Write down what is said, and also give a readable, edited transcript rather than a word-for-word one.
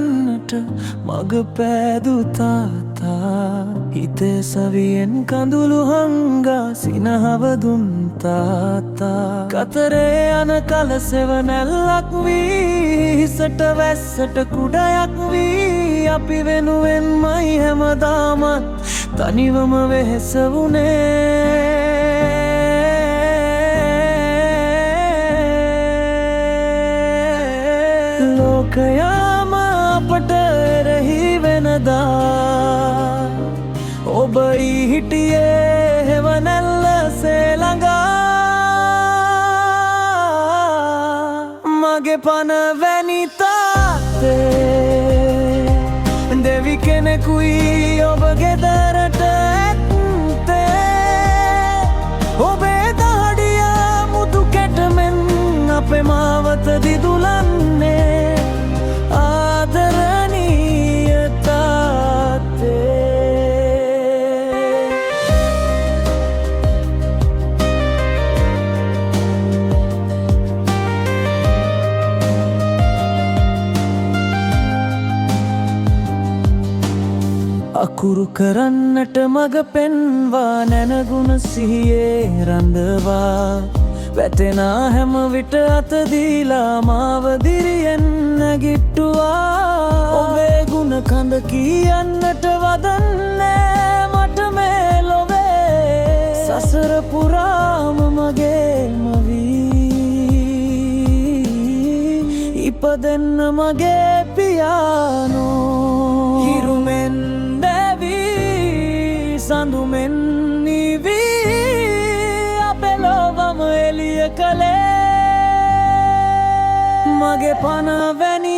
යන්නට මග පෑදු තාතා හිතේ සවියෙන් කඳුළු හංගා සිනහව දුන් තාතා කතරේ යන කල සෙවනැල්ලක් වී හිසට වැස්සට කුඩයක් වී අපි වෙනුවෙන්මයි හැමදාමත් තනිවම වෙහෙස වුණේ ලෝකයාම අපට එරෙහි වෙනදා ඔබ හිටියේ හෙවනැල්ල සේළඟා මගේ පන වැනි තාත්තේ දෙවි කෙනෙකුයි ඔබ ගෙදරට ඇත්තේ ඔබේ දහඩිය මුදු කැටමෙන් අපේ මාවත දිදුලන්නේ ආදරණීය තාත්තේ අකුරු කරන්නට මග පෙන්වා නැනගුණ සිහියේ රඳවා වැටෙනා හැම විට අතදීලා මාව දිරියෙන් නැගිට්ටුවා ඔබේ ගුණ කඳ කියන්නට වදන්නේ මට මේ ලොවේ සසර පුරාම මගේම වී ඉපදෙන්න මගේ පියානෝ හිරුමෙන් දැවී සඳුමෙන් නිවී එළිය කළේ මගේ පන වැනි